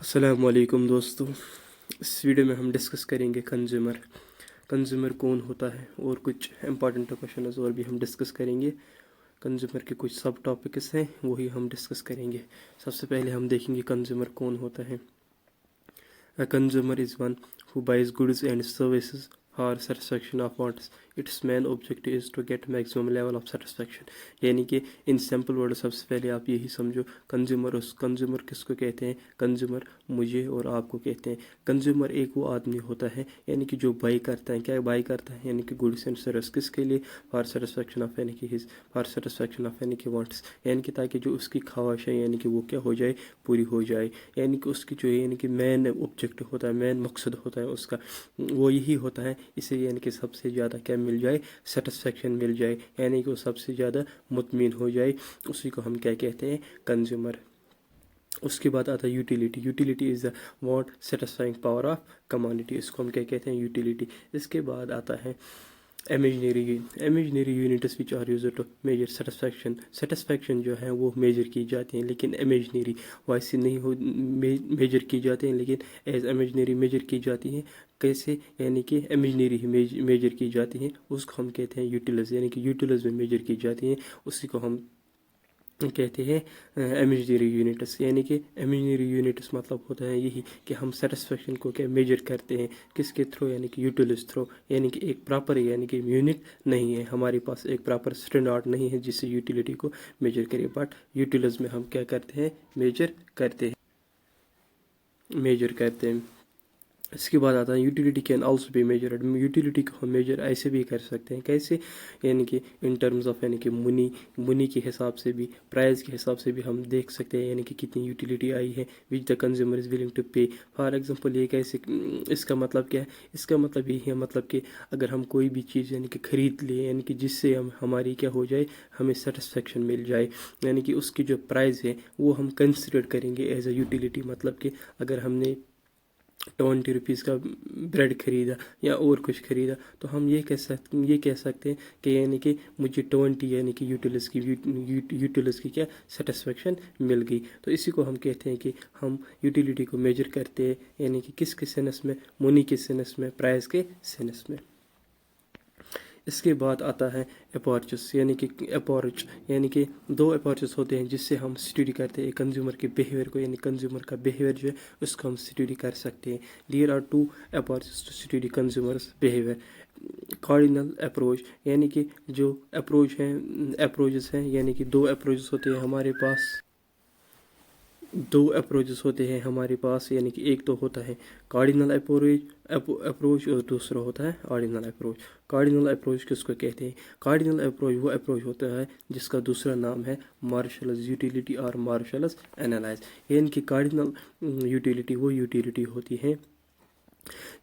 अस्सलामुअलैकुम दोस्तों। इस वीडियो में हम डिस्कस करेंगे कंज्यूमर कौन होता है और कुछ इम्पॉर्टेंट क्वेश्चन और भी हम डिस्कस करेंगे। कंज्यूमर के कुछ सब टॉपिक्स हैं वही हम डिस्कस करेंगे। सबसे पहले हम देखेंगे कंज्यूमर कौन होता है। A consumer is one who buys goods and services for satisfaction of wants. Its main objective is to get maximum level of satisfaction. यानी कि इन सिंपल वर्ड सबसे पहले आप यही समझो, कंज्यूमर किसको कहते हैं? कंज्यूमर मुझे और आपको कहते हैं। कंज्यूमर एक वो आदमी होता है यानी कि जो बाई करता है। क्या बाई करता है? यानी कि गुड्स एंड सर्विस। किसके लिए? फॉर सेटिस्फेक्शन ऑफ यानी कि वांट्स, यानी कि ताकि जो उसकी ख्वाहिश है यानी कि वो क्या हो जाए, पूरी हो जाए। यानी कि उसकी जो यानी कि मेन ऑब्जेक्टिव होता है, मेन मकसद होता है उसका, वो यही होता है। इसे यानी कि सबसे ज़्यादा क्या मिल जाए? सेटिस्फेक्शन मिल जाए, यानी कि वो सबसे ज़्यादा मुतमिन हो जाए। उसी को हम क्या कहते हैं? कंज्यूमर। उसके बाद आता है utility. Utility is the want satisfying power of commodity. इसको हम क्या कहते हैं? यूटिलिटी। इसके बाद आता है imaginary units which are used to measure satisfaction जो है वो मेजर की जाती हैं, लेकिन इमेजिनरी वैसे नहीं हो मेजर की जाती हैं, लेकिन एज इमेजिनरी मेजर की जाती हैं। कैसे? यानी कि इमेजिनरी ही मेजर की जाती हैं, उसको हम कहते हैं यूटिल्स, यानी कि यूटिल्स में मेजर की जाती हैं। उसी को हम कहते हैं इमेजिनरी यूनिट्स। यानी कि इमेजिनरी यूनिट्स मतलब होता है यही कि हम सेटिस्फेक्शन को क्या मेजर करते हैं, किसके थ्रू? यानी कि यूटिलिस थ्रू। यानी कि एक प्रॉपर यानी कि यूनिट नहीं है हमारे पास, एक प्रॉपर स्टैंडर्ड नहीं है जिससे यूटिलिटी को मेजर करें, बट यूटिलिस में हम क्या करते हैं? मेजर करते हैं। इसके बाद आता है utility can also be measured. Utility को हम मेजर ऐसे भी कर सकते हैं। कैसे? यानी कि इन टर्म्स ऑफ यानी कि मनी के हिसाब से भी, प्राइस के हिसाब से भी हम देख सकते हैं यानी कि कितनी यूटिलिटी आई है which the consumer is willing to pay. For example ये कैसे? इसका मतलब क्या है? इसका मतलब यही है, मतलब कि अगर हम कोई भी चीज़ यानी कि ख़रीद लें यानी कि जिससे हमारी क्या हो जाए, हमें सेटिस्फेक्शन मिल जाए, यानी कि उसकी जो प्राइस है वो हम कंसिडर करेंगे एज अ यूटिलिटी। मतलब कि अगर हमने 20 रुपीज़ का ब्रेड ख़रीदा या और कुछ ख़रीदा तो हम ये कह सकते हैं कि यानी कि मुझे 20 यानी कि यूटिलिस की क्या सेटिस्फेक्शन मिल गई। तो इसी को हम कहते हैं कि हम यूटिलिटी को मेजर करते हैं, यानी कि किसके सेंस में? मनी के सेंस में, प्राइस के सेंस में। इसके बाद आता है अप्रोचेस, यानी कि दो अप्रोचेस होते हैं जिससे हम स्टडी करते हैं कंज्यूमर के बिहेवियर को, यानी कंज्यूमर का बिहेवियर जो है उसको हम स्टडी कर सकते हैं। There are 2 approaches to study consumers behaviour. Cardinal approach, यानी कि जो अप्रोचेस हैं यानी कि दो अप्रोचेस होते हैं हमारे पास, यानी कि एक तो होता है कार्डिनल अप्रोच और दूसरा होता है ऑर्डिनल अप्रोच। कार्डिनल अप्रोच किसको कहते हैं? कार्डिनल अप्रोच वो अप्रोच होता है जिसका दूसरा नाम है मार्शल्स यूटिलिटी और मार्शल्स एनालाइज। यानी कि कार्डिनल यूटिलिटी वो यूटिलिटी होती है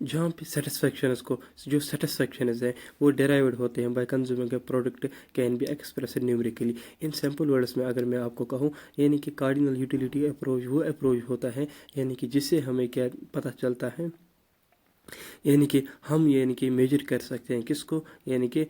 जहाँ पे सेटिस्फेक्शन है वो डेराइव्ड होते हैं बाय कंज्यूमर के product can be express numerically. In simple words में अगर मैं आपको कहूँ, यानी कि कार्डिनल यूटिलिटी अप्रोच वो अप्रोच होता है यानी कि जिससे हमें क्या पता चलता है, यानी कि हम यानी कि मेजर कर सकते हैं किसको? यानी कि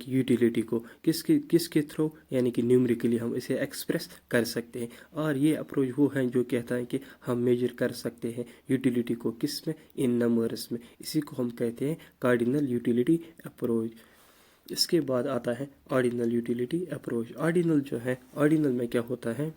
यूटिलिटी को किसके थ्रू? यानी कि न्यूमेरिकली हम इसे एक्सप्रेस कर सकते हैं। और ये अप्रोच वो है जो कहता है कि हम मेजर कर सकते हैं यूटिलिटी को किस में? इन नंबर्स में। इसी को हम कहते हैं कार्डिनल यूटिलिटी अप्रोच। इसके बाद आता है ऑर्डिनल यूटिलिटी अप्रोच। ऑर्डिनल में क्या होता है?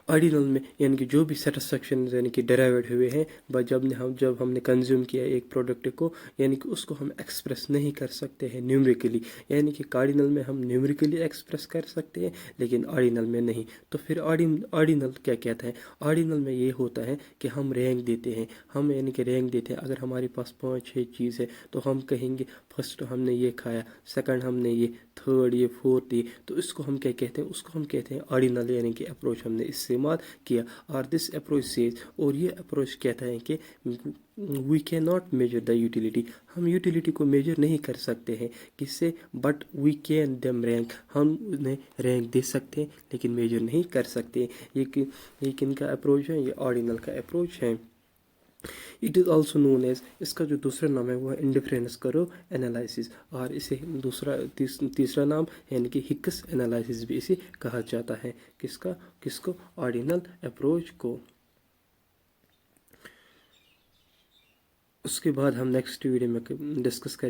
ऑर्डिनल में यानी कि जो भी सेटिस्फेक्शन यानी कि डेराइव्ड हुए हैं बट जब हमने कंज्यूम किया एक प्रोडक्ट को, यानी कि उसको हम एक्सप्रेस नहीं कर सकते हैं न्यूमेरिकली। यानी कि कार्डिनल में हम न्यूमेरिकली एक्सप्रेस कर सकते हैं लेकिन ऑर्डिनल में नहीं। तो फिर ऑर्डिनल क्या कहता है? ऑर्डिनल में ये होता है कि हम रैंक देते हैं, यानी कि रैंक देते हैं। अगर हमारे पास 5-6 चीज़ है तो हम कहेंगे फर्स्ट हमने ये खाया, सेकंड हमने ये, थर्ड ये, फोर्थ ये। तो इसको हम क्या कहते हैं? उसको हम कहते हैं ऑर्डिनल यानी कि अप्रोच हमने इस्तेमाल किया। और दिस अप्रोच सेज, और ये अप्रोच कहता है कि we can not measure the utility. हम यूटिलिटी को मेजर नहीं कर सकते हैं किससे? But we can them rank, हम उन्हें रैंक दे सकते हैं लेकिन मेजर नहीं कर सकते। ये किन का अप्रोच है? ये ऑर्डिनल का अप्रोच है। It is also known as, इसका जो दूसरा नाम है वो है इंडिफरेंस कर्व एनालिसिस, और इसे तीसरा नाम यानी कि हिक्स एनालिसिस भी इसे कहा जाता है। किसको? ऑर्डिनल अप्रोच को। उसके बाद हम नेक्स्ट वीडियो में डिस्कस करेंगे